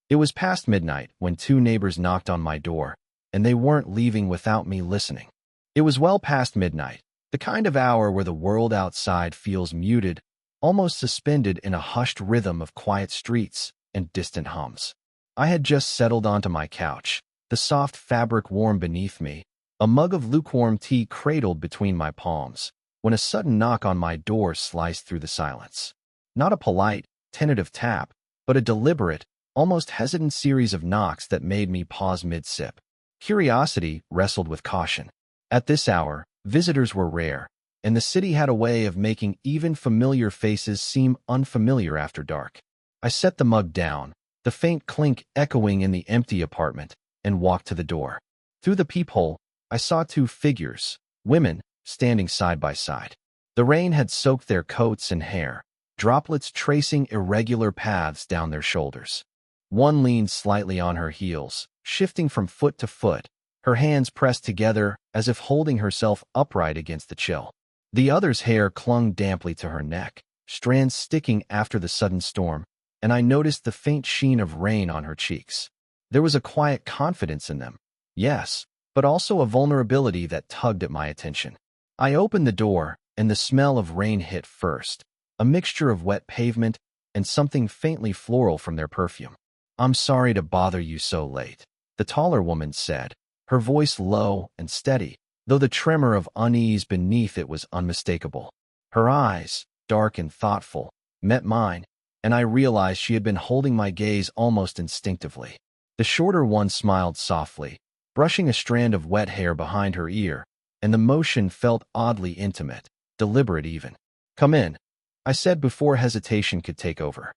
It was past midnight when two neighbors knocked on my door, and they weren't leaving without me listening. It was well past midnight, the kind of hour where the world outside feels muted, almost suspended in a hushed rhythm of quiet streets and distant hums. I had just settled onto my couch, the soft fabric warm beneath me, a mug of lukewarm tea cradled between my palms, when a sudden knock on my door sliced through the silence. Not a polite, tentative tap, but a deliberate, almost hesitant series of knocks that made me pause mid-sip. Curiosity wrestled with caution. At this hour, visitors were rare, and the city had a way of making even familiar faces seem unfamiliar after dark. I set the mug down, the faint clink echoing in the empty apartment, and walked to the door. Through the peephole, I saw two figures, women, standing side by side. The rain had soaked their coats and hair, droplets tracing irregular paths down their shoulders. One leaned slightly on her heels, shifting from foot to foot, her hands pressed together as if holding herself upright against the chill. The other's hair clung damply to her neck, strands sticking after the sudden storm, and I noticed the faint sheen of rain on her cheeks. There was a quiet confidence in them, yes, but also a vulnerability that tugged at my attention. I opened the door, and the smell of rain hit first, a mixture of wet pavement and something faintly floral from their perfume. "I'm sorry to bother you so late," the taller woman said, her voice low and steady, though the tremor of unease beneath it was unmistakable. Her eyes, dark and thoughtful, met mine, and I realized she had been holding my gaze almost instinctively. The shorter one smiled softly, brushing a strand of wet hair behind her ear, and the motion felt oddly intimate, deliberate even. "Come in," I said before hesitation could take over.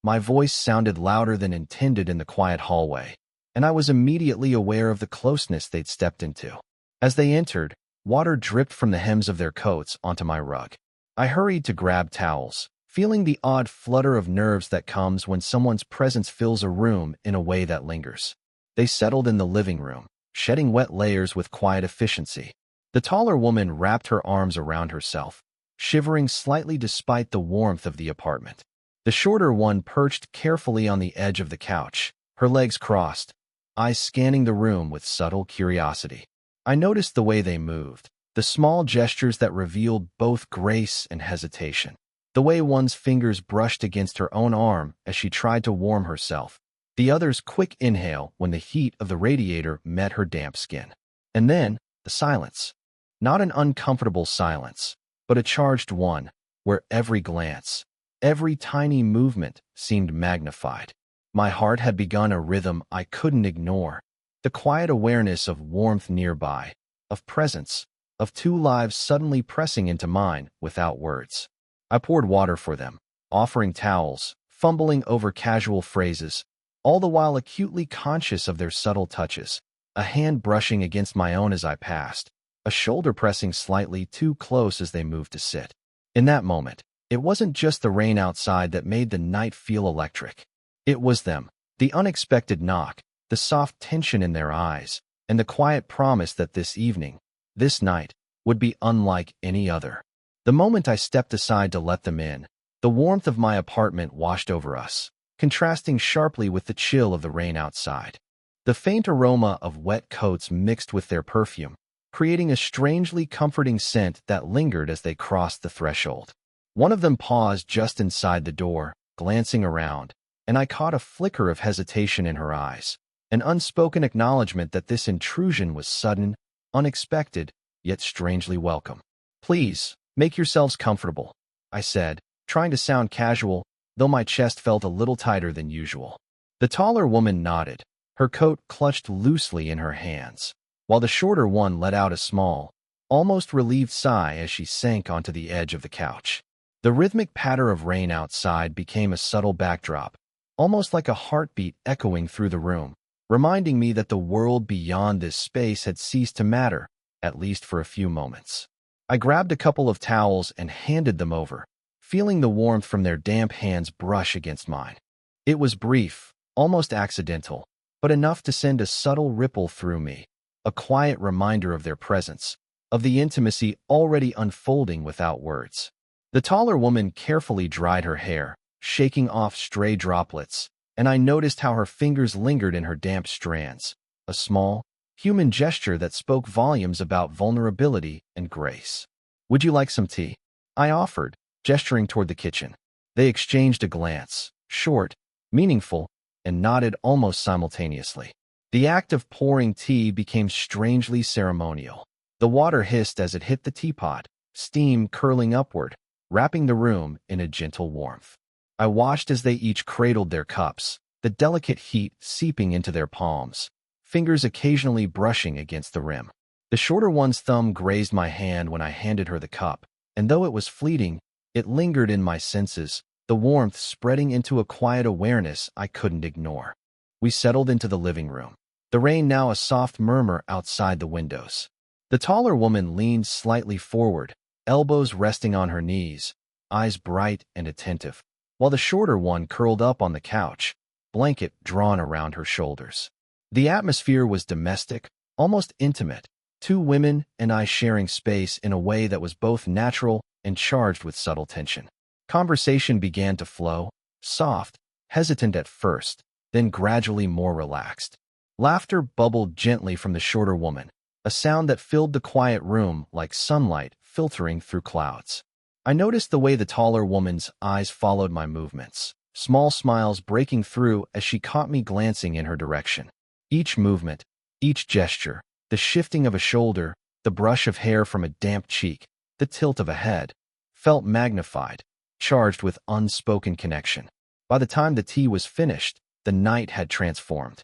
My voice sounded louder than intended in the quiet hallway, and I was immediately aware of the closeness they'd stepped into. As they entered, water dripped from the hems of their coats onto my rug. I hurried to grab towels, feeling the odd flutter of nerves that comes when someone's presence fills a room in a way that lingers. They settled in the living room, shedding wet layers with quiet efficiency. The taller woman wrapped her arms around herself, shivering slightly despite the warmth of the apartment. The shorter one perched carefully on the edge of the couch, her legs crossed, eyes scanning the room with subtle curiosity. I noticed the way they moved, the small gestures that revealed both grace and hesitation. The way one's fingers brushed against her own arm as she tried to warm herself, the other's quick inhale when the heat of the radiator met her damp skin. And then, the silence. Not an uncomfortable silence, but a charged one, where every glance, every tiny movement seemed magnified. My heart had begun a rhythm I couldn't ignore, the quiet awareness of warmth nearby, of presence, of two lives suddenly pressing into mine without words. I poured water for them, offering towels, fumbling over casual phrases, all the while acutely conscious of their subtle touches, a hand brushing against my own as I passed, a shoulder pressing slightly too close as they moved to sit. In that moment, it wasn't just the rain outside that made the night feel electric. It was them, the unexpected knock, the soft tension in their eyes, and the quiet promise that this evening, this night, would be unlike any other. The moment I stepped aside to let them in, the warmth of my apartment washed over us, contrasting sharply with the chill of the rain outside. The faint aroma of wet coats mixed with their perfume, creating a strangely comforting scent that lingered as they crossed the threshold. One of them paused just inside the door, glancing around, and I caught a flicker of hesitation in her eyes, an unspoken acknowledgement that this intrusion was sudden, unexpected, yet strangely welcome. "Please, make yourselves comfortable," I said, trying to sound casual, though my chest felt a little tighter than usual. The taller woman nodded, her coat clutched loosely in her hands, while the shorter one let out a small, almost relieved sigh as she sank onto the edge of the couch. The rhythmic patter of rain outside became a subtle backdrop, almost like a heartbeat echoing through the room, reminding me that the world beyond this space had ceased to matter, at least for a few moments. I grabbed a couple of towels and handed them over, feeling the warmth from their damp hands brush against mine. It was brief, almost accidental, but enough to send a subtle ripple through me, a quiet reminder of their presence, of the intimacy already unfolding without words. The taller woman carefully dried her hair, shaking off stray droplets, and I noticed how her fingers lingered in her damp strands, a small, human gesture that spoke volumes about vulnerability and grace. "Would you like some tea?" I offered, gesturing toward the kitchen. They exchanged a glance, short, meaningful, and nodded almost simultaneously. The act of pouring tea became strangely ceremonial. The water hissed as it hit the teapot, steam curling upward, wrapping the room in a gentle warmth. I watched as they each cradled their cups, the delicate heat seeping into their palms, fingers occasionally brushing against the rim. The shorter one's thumb grazed my hand when I handed her the cup, and though it was fleeting, it lingered in my senses, the warmth spreading into a quiet awareness I couldn't ignore. We settled into the living room, the rain now a soft murmur outside the windows. The taller woman leaned slightly forward, elbows resting on her knees, eyes bright and attentive, while the shorter one curled up on the couch, blanket drawn around her shoulders. The atmosphere was domestic, almost intimate, two women and I sharing space in a way that was both natural and charged with subtle tension. Conversation began to flow, soft, hesitant at first, then gradually more relaxed. Laughter bubbled gently from the shorter woman, a sound that filled the quiet room like sunlight filtering through clouds. I noticed the way the taller woman's eyes followed my movements, small smiles breaking through as she caught me glancing in her direction. Each movement, each gesture, the shifting of a shoulder, the brush of hair from a damp cheek, the tilt of a head, felt magnified, charged with unspoken connection. By the time the tea was finished, the night had transformed.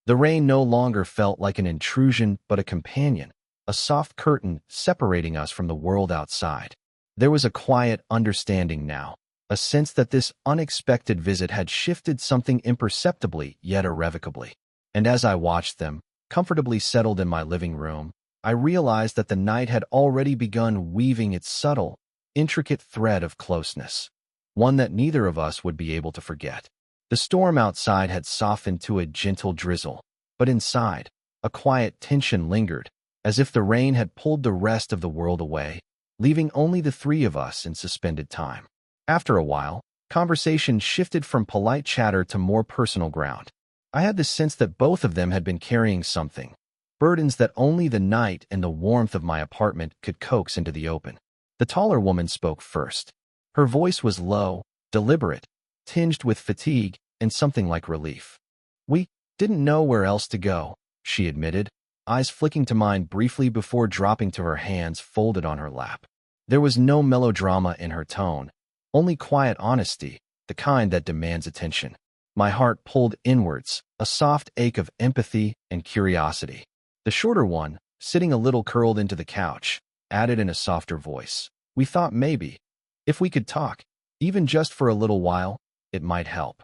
The rain no longer felt like an intrusion but a companion, a soft curtain separating us from the world outside. There was a quiet understanding now, a sense that this unexpected visit had shifted something imperceptibly yet irrevocably. And as I watched them, comfortably settled in my living room, I realized that the night had already begun weaving its subtle, intricate thread of closeness, one that neither of us would be able to forget. The storm outside had softened to a gentle drizzle, but inside, a quiet tension lingered, as if the rain had pulled the rest of the world away, leaving only the three of us in suspended time. After a while, conversation shifted from polite chatter to more personal ground. I had the sense that both of them had been carrying something, burdens that only the night and the warmth of my apartment could coax into the open. The taller woman spoke first. Her voice was low, deliberate, tinged with fatigue and something like relief. "We didn't know where else to go," she admitted, eyes flicking to mine briefly before dropping to her hands folded on her lap. There was no melodrama in her tone, only quiet honesty, the kind that demands attention. My heart pulled inwards, a soft ache of empathy and curiosity. The shorter one, sitting a little curled into the couch, added in a softer voice, "We thought maybe, if we could talk, even just for a little while, it might help."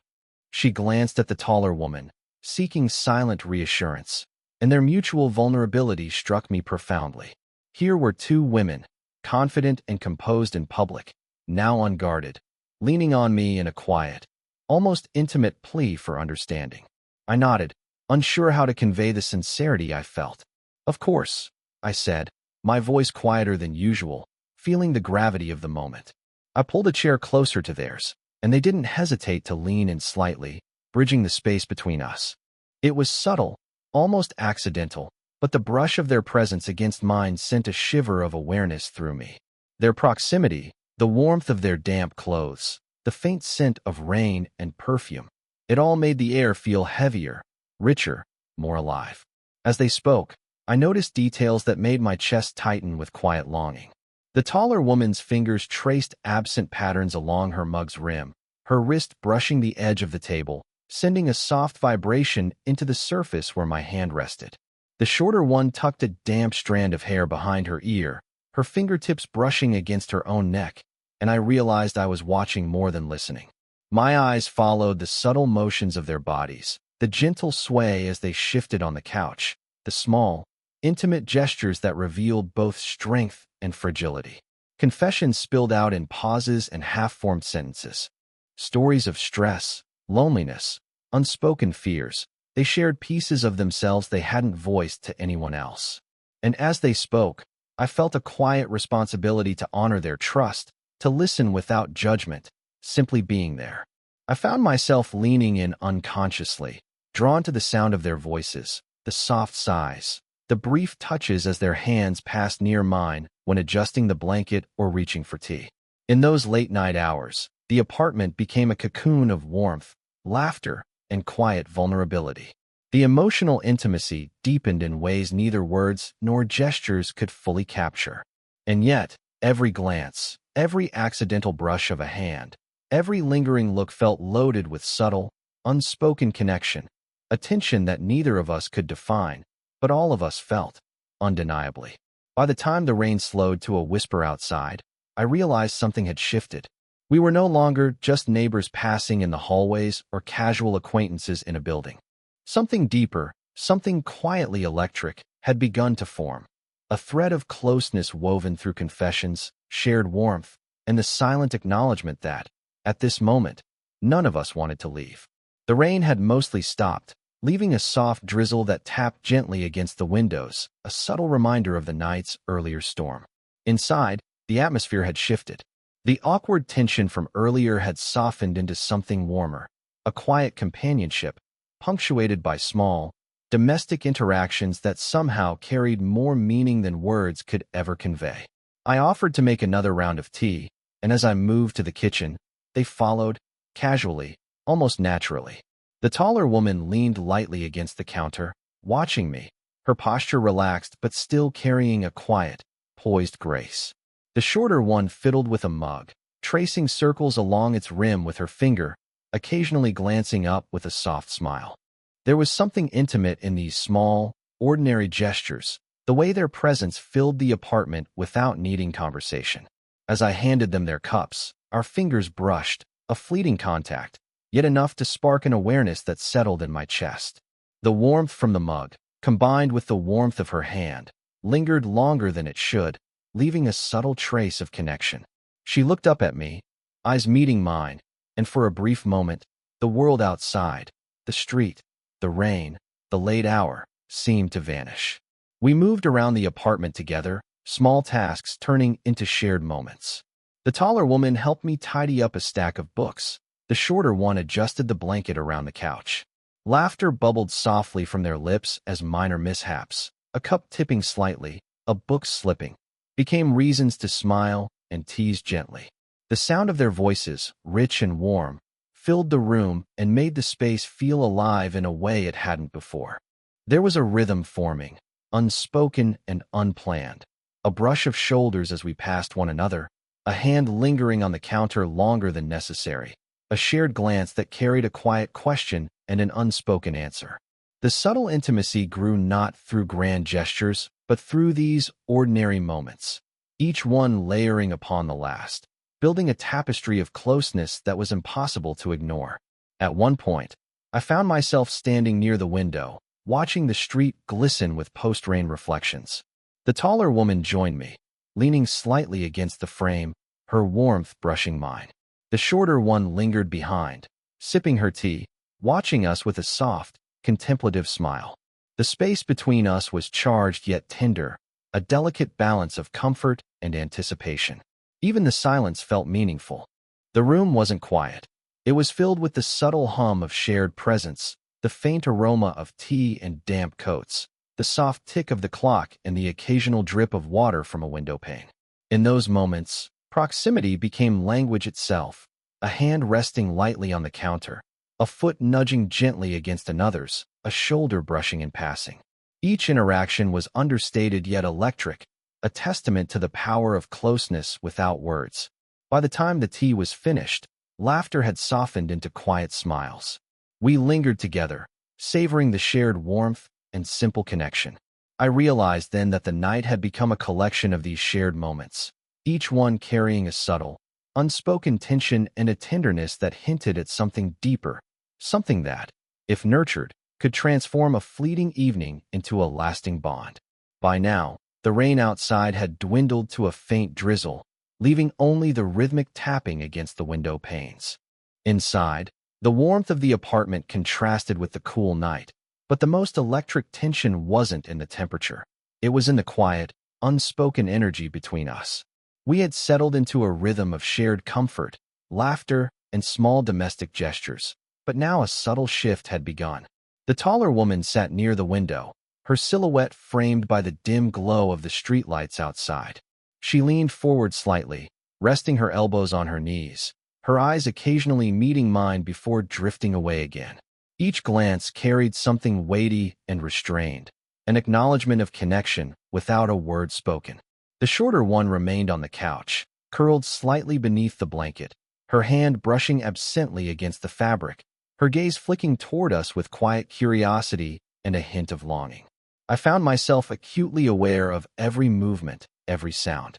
She glanced at the taller woman, seeking silent reassurance, and their mutual vulnerability struck me profoundly. Here were two women, confident and composed in public, now unguarded, leaning on me in a quiet, almost intimate plea for understanding. I nodded, unsure how to convey the sincerity I felt. "Of course," I said, my voice quieter than usual, feeling the gravity of the moment. I pulled a chair closer to theirs, and they didn't hesitate to lean in slightly, bridging the space between us. It was subtle, almost accidental, but the brush of their presence against mine sent a shiver of awareness through me. Their proximity, the warmth of their damp clothes, the faint scent of rain and perfume, it all made the air feel heavier, richer, more alive. As they spoke, I noticed details that made my chest tighten with quiet longing. The taller woman's fingers traced absent patterns along her mug's rim, her wrist brushing the edge of the table, sending a soft vibration into the surface where my hand rested. The shorter one tucked a damp strand of hair behind her ear, her fingertips brushing against her own neck, and I realized I was watching more than listening. My eyes followed the subtle motions of their bodies, the gentle sway as they shifted on the couch, the small, intimate gestures that revealed both strength and fragility. Confessions spilled out in pauses and half-formed sentences. Stories of stress, loneliness, unspoken fears. They shared pieces of themselves they hadn't voiced to anyone else. And as they spoke, I felt a quiet responsibility to honor their trust, to listen without judgment, simply being there. I found myself leaning in unconsciously, drawn to the sound of their voices, the soft sighs, the brief touches as their hands passed near mine when adjusting the blanket or reaching for tea. In those late-night hours, the apartment became a cocoon of warmth, laughter, and quiet vulnerability. The emotional intimacy deepened in ways neither words nor gestures could fully capture. And yet, every glance, every accidental brush of a hand, every lingering look felt loaded with subtle, unspoken connection, a tension that neither of us could define, but all of us felt, undeniably. By the time the rain slowed to a whisper outside, I realized something had shifted. We were no longer just neighbors passing in the hallways or casual acquaintances in a building. Something deeper, something quietly electric, had begun to form. A thread of closeness woven through confessions, shared warmth, and the silent acknowledgement that, at this moment, none of us wanted to leave. The rain had mostly stopped, leaving a soft drizzle that tapped gently against the windows, a subtle reminder of the night's earlier storm. Inside, the atmosphere had shifted. The awkward tension from earlier had softened into something warmer, a quiet companionship, punctuated by small, domestic interactions that somehow carried more meaning than words could ever convey. I offered to make another round of tea, and as I moved to the kitchen, they followed, casually, almost naturally. The taller woman leaned lightly against the counter, watching me, her posture relaxed but still carrying a quiet, poised grace. The shorter one fiddled with a mug, tracing circles along its rim with her finger, occasionally glancing up with a soft smile. There was something intimate in these small, ordinary gestures, the way their presence filled the apartment without needing conversation. As I handed them their cups, our fingers brushed, a fleeting contact, yet enough to spark an awareness that settled in my chest. The warmth from the mug, combined with the warmth of her hand, lingered longer than it should, leaving a subtle trace of connection. She looked up at me, eyes meeting mine, and for a brief moment, the world outside, the street, the rain, the late hour, seemed to vanish. We moved around the apartment together, small tasks turning into shared moments. The taller woman helped me tidy up a stack of books. The shorter one adjusted the blanket around the couch. Laughter bubbled softly from their lips as minor mishaps, a cup tipping slightly, a book slipping, became reasons to smile and tease gently. The sound of their voices, rich and warm, filled the room and made the space feel alive in a way it hadn't before. There was a rhythm forming, unspoken and unplanned, a brush of shoulders as we passed one another, a hand lingering on the counter longer than necessary, a shared glance that carried a quiet question and an unspoken answer. The subtle intimacy grew not through grand gestures, but through these ordinary moments, each one layering upon the last, building a tapestry of closeness that was impossible to ignore. At one point, I found myself standing near the window, watching the street glisten with post-rain reflections. The taller woman joined me, leaning slightly against the frame, her warmth brushing mine. The shorter one lingered behind, sipping her tea, watching us with a soft, contemplative smile. The space between us was charged yet tender, a delicate balance of comfort and anticipation. Even the silence felt meaningful. The room wasn't quiet. It was filled with the subtle hum of shared presence, the faint aroma of tea and damp coats, the soft tick of the clock and the occasional drip of water from a window pane. In those moments, proximity became language itself, a hand resting lightly on the counter, a foot nudging gently against another's, a shoulder brushing in passing. Each interaction was understated yet electric, a testament to the power of closeness without words. By the time the tea was finished, laughter had softened into quiet smiles. We lingered together, savoring the shared warmth and simple connection. I realized then that the night had become a collection of these shared moments, each one carrying a subtle, unspoken tension and a tenderness that hinted at something deeper, something that, if nurtured, could transform a fleeting evening into a lasting bond. By now, the rain outside had dwindled to a faint drizzle, leaving only the rhythmic tapping against the window panes. Inside, the warmth of the apartment contrasted with the cool night, but the most electric tension wasn't in the temperature. It was in the quiet, unspoken energy between us. We had settled into a rhythm of shared comfort, laughter, and small domestic gestures. But now a subtle shift had begun. The taller woman sat near the window, her silhouette framed by the dim glow of the streetlights outside. She leaned forward slightly, resting her elbows on her knees, her eyes occasionally meeting mine before drifting away again. Each glance carried something weighty and restrained, an acknowledgement of connection without a word spoken. The shorter one remained on the couch, curled slightly beneath the blanket, her hand brushing absently against the fabric, her gaze flicking toward us with quiet curiosity and a hint of longing. I found myself acutely aware of every movement, every sound.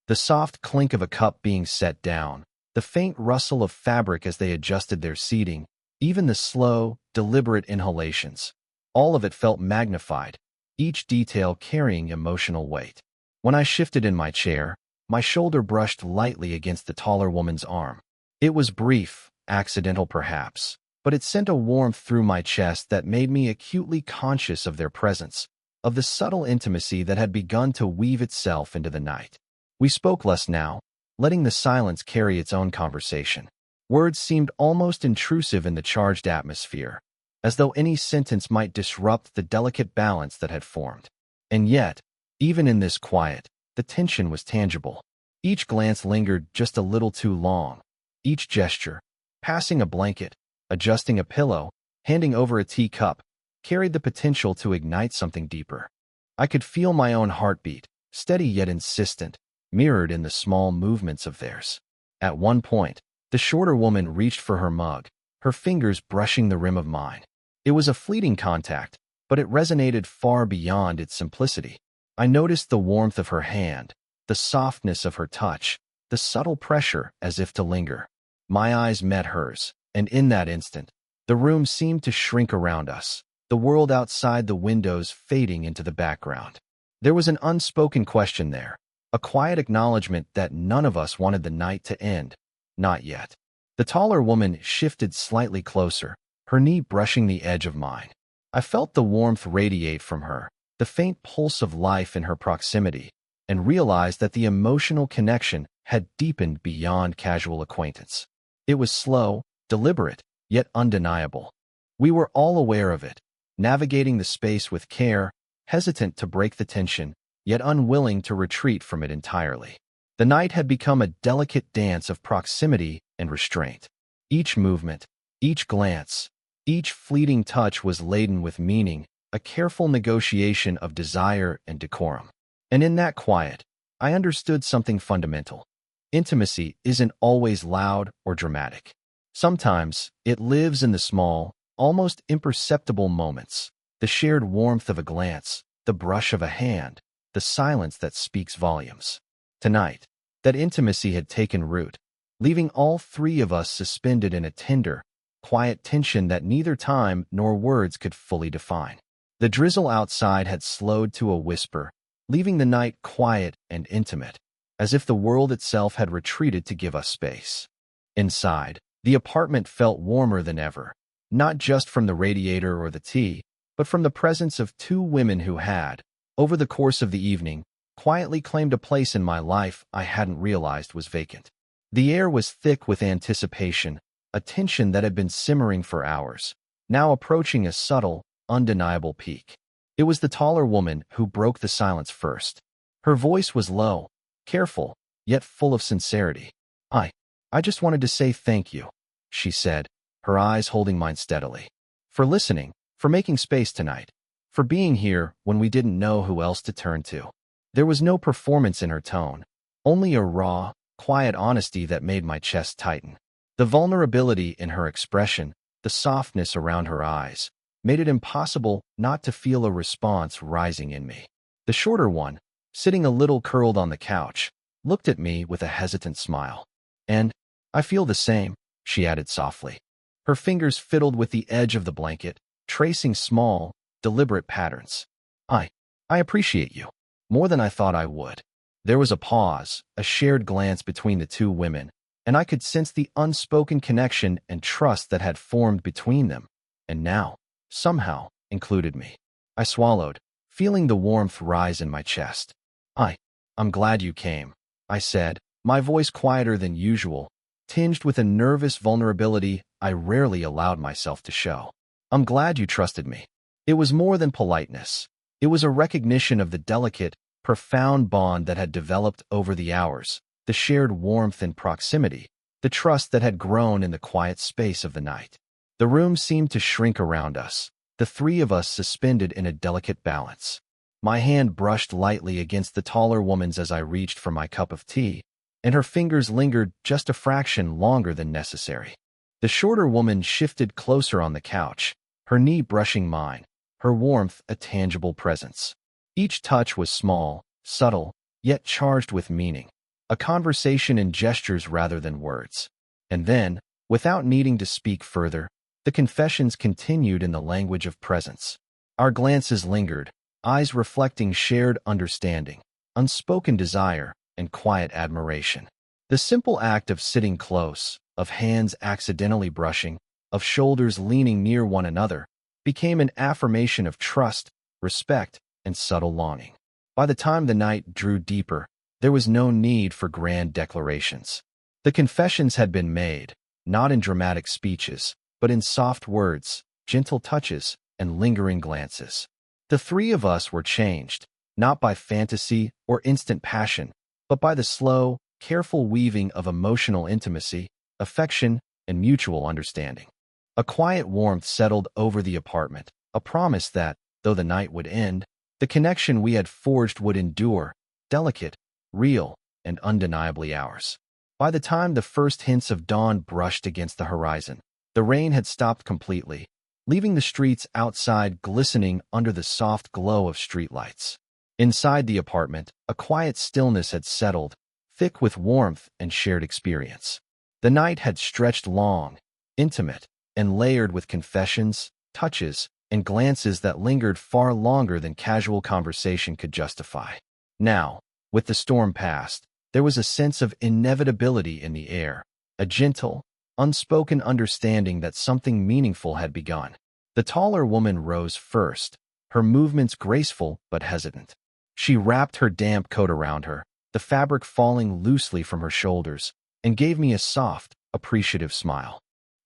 The soft clink of a cup being set down, the faint rustle of fabric as they adjusted their seating, even the slow, deliberate inhalations. All of it felt magnified, each detail carrying emotional weight. When I shifted in my chair, my shoulder brushed lightly against the taller woman's arm. It was brief, accidental perhaps, but it sent a warmth through my chest that made me acutely conscious of their presence, of the subtle intimacy that had begun to weave itself into the night. We spoke less now, letting the silence carry its own conversation. Words seemed almost intrusive in the charged atmosphere, as though any sentence might disrupt the delicate balance that had formed. And yet, even in this quiet, the tension was tangible. Each glance lingered just a little too long. Each gesture, passing a blanket, adjusting a pillow, handing over a teacup, carried the potential to ignite something deeper. I could feel my own heartbeat, steady yet insistent, mirrored in the small movements of theirs. At one point, the shorter woman reached for her mug, her fingers brushing the rim of mine. It was a fleeting contact, but it resonated far beyond its simplicity. I noticed the warmth of her hand, the softness of her touch, the subtle pressure as if to linger. My eyes met hers, and in that instant, the room seemed to shrink around us, the world outside the windows fading into the background. There was an unspoken question there, a quiet acknowledgement that none of us wanted the night to end. Not yet. The taller woman shifted slightly closer, her knee brushing the edge of mine. I felt the warmth radiate from her, the faint pulse of life in her proximity, and realized that the emotional connection had deepened beyond casual acquaintance. It was slow, deliberate, yet undeniable. We were all aware of it, navigating the space with care, hesitant to break the tension, yet unwilling to retreat from it entirely. The night had become a delicate dance of proximity and restraint. Each movement, each glance, each fleeting touch was laden with meaning, a careful negotiation of desire and decorum. And in that quiet, I understood something fundamental. Intimacy isn't always loud or dramatic. Sometimes it lives in the small, almost imperceptible moments, the shared warmth of a glance, the brush of a hand, the silence that speaks volumes. Tonight, that intimacy had taken root, leaving all three of us suspended in a tender, quiet tension that neither time nor words could fully define. The drizzle outside had slowed to a whisper, leaving the night quiet and intimate, as if the world itself had retreated to give us space. Inside, the apartment felt warmer than ever, not just from the radiator or the tea, but from the presence of two women who had, over the course of the evening, quietly claimed a place in my life I hadn't realized was vacant. The air was thick with anticipation, a tension that had been simmering for hours, now approaching a subtle, undeniable peak. It was the taller woman who broke the silence first. Her voice was low, careful, yet full of sincerity. I just wanted to say thank you, she said, her eyes holding mine steadily. For listening, for making space tonight, for being here when we didn't know who else to turn to. There was no performance in her tone, only a raw, quiet honesty that made my chest tighten. The vulnerability in her expression, the softness around her eyes, made it impossible not to feel a response rising in me. The shorter one, sitting a little curled on the couch, looked at me with a hesitant smile. And I feel the same, she added softly. Her fingers fiddled with the edge of the blanket, tracing small, deliberate patterns. I appreciate you, more than I thought I would. There was a pause, a shared glance between the two women, and I could sense the unspoken connection and trust that had formed between them, and now, somehow, included me. I swallowed, feeling the warmth rise in my chest. I'm glad you came, I said, my voice quieter than usual, tinged with a nervous vulnerability I rarely allowed myself to show. "I'm glad you trusted me." It was more than politeness. It was a recognition of the delicate, profound bond that had developed over the hours, the shared warmth and proximity, the trust that had grown in the quiet space of the night. The room seemed to shrink around us, the three of us suspended in a delicate balance. My hand brushed lightly against the taller woman's as I reached for my cup of tea, and her fingers lingered just a fraction longer than necessary. The shorter woman shifted closer on the couch, her knee brushing mine, her warmth a tangible presence. Each touch was small, subtle, yet charged with meaning, a conversation in gestures rather than words. And then, without needing to speak further, the confessions continued in the language of presence. Our glances lingered, eyes reflecting shared understanding, unspoken desire, and quiet admiration. The simple act of sitting close, of hands accidentally brushing, of shoulders leaning near one another, became an affirmation of trust, respect, and subtle longing. By the time the night drew deeper, there was no need for grand declarations. The confessions had been made, not in dramatic speeches, but in soft words, gentle touches, and lingering glances. The three of us were changed, not by fantasy or instant passion, but by the slow, careful weaving of emotional intimacy, affection, and mutual understanding. A quiet warmth settled over the apartment, a promise that, though the night would end, the connection we had forged would endure, delicate, real, and undeniably ours. By the time the first hints of dawn brushed against the horizon, the rain had stopped completely, leaving the streets outside glistening under the soft glow of streetlights. Inside the apartment, a quiet stillness had settled, thick with warmth and shared experience. The night had stretched long, intimate, and layered with confessions, touches, and glances that lingered far longer than casual conversation could justify. Now, with the storm past, there was a sense of inevitability in the air, a gentle, unspoken understanding that something meaningful had begun. The taller woman rose first, her movements graceful but hesitant. She wrapped her damp coat around her, the fabric falling loosely from her shoulders, and gave me a soft, appreciative smile.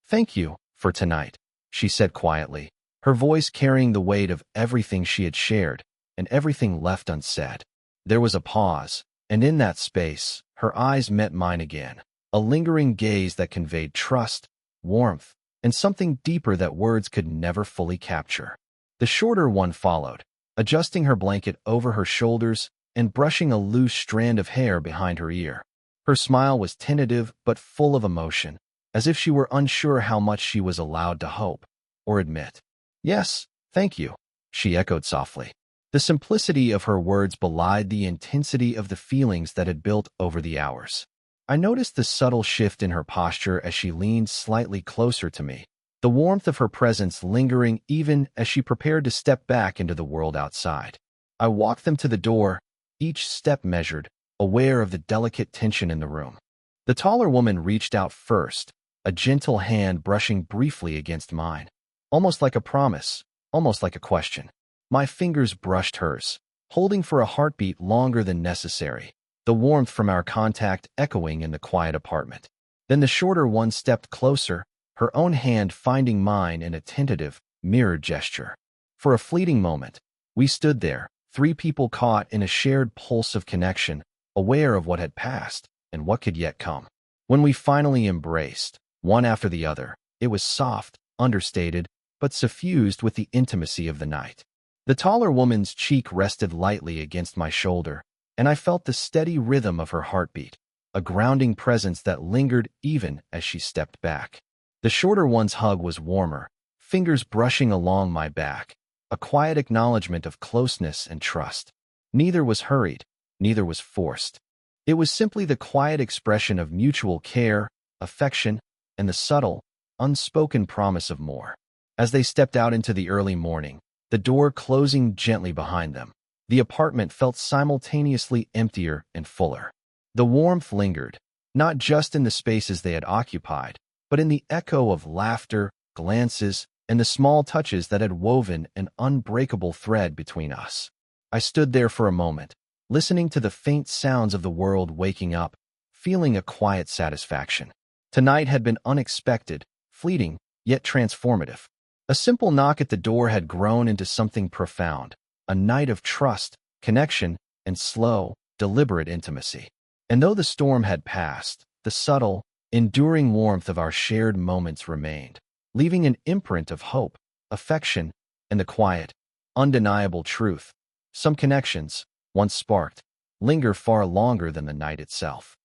"Thank you for tonight," she said quietly, her voice carrying the weight of everything she had shared and everything left unsaid. There was a pause, and in that space, her eyes met mine again, a lingering gaze that conveyed trust, warmth, and something deeper that words could never fully capture. The shorter one followed, adjusting her blanket over her shoulders and brushing a loose strand of hair behind her ear. Her smile was tentative but full of emotion, as if she were unsure how much she was allowed to hope or admit. "Yes, thank you," she echoed softly. The simplicity of her words belied the intensity of the feelings that had built over the hours. I noticed the subtle shift in her posture as she leaned slightly closer to me, the warmth of her presence lingering even as she prepared to step back into the world outside. I walked them to the door, each step measured, aware of the delicate tension in the room. The taller woman reached out first, a gentle hand brushing briefly against mine. Almost like a promise, almost like a question. My fingers brushed hers, holding for a heartbeat longer than necessary, the warmth from our contact echoing in the quiet apartment. Then the shorter one stepped closer, her own hand finding mine in a tentative, mirrored gesture. For a fleeting moment, we stood there, three people caught in a shared pulse of connection, aware of what had passed and what could yet come. When we finally embraced, one after the other, it was soft, understated, but suffused with the intimacy of the night. The taller woman's cheek rested lightly against my shoulder, and I felt the steady rhythm of her heartbeat, a grounding presence that lingered even as she stepped back. The shorter one's hug was warmer, fingers brushing along my back, a quiet acknowledgement of closeness and trust. Neither was hurried, neither was forced. It was simply the quiet expression of mutual care, affection, and the subtle, unspoken promise of more. As they stepped out into the early morning, the door closing gently behind them, the apartment felt simultaneously emptier and fuller. The warmth lingered, not just in the spaces they had occupied, but in the echo of laughter, glances, and the small touches that had woven an unbreakable thread between us. I stood there for a moment, listening to the faint sounds of the world waking up, feeling a quiet satisfaction. Tonight had been unexpected, fleeting, yet transformative. A simple knock at the door had grown into something profound, a night of trust, connection, and slow, deliberate intimacy. And though the storm had passed, the subtle, enduring warmth of our shared moments remained, leaving an imprint of hope, affection, and the quiet, undeniable truth. Some connections, once sparked, linger far longer than the night itself.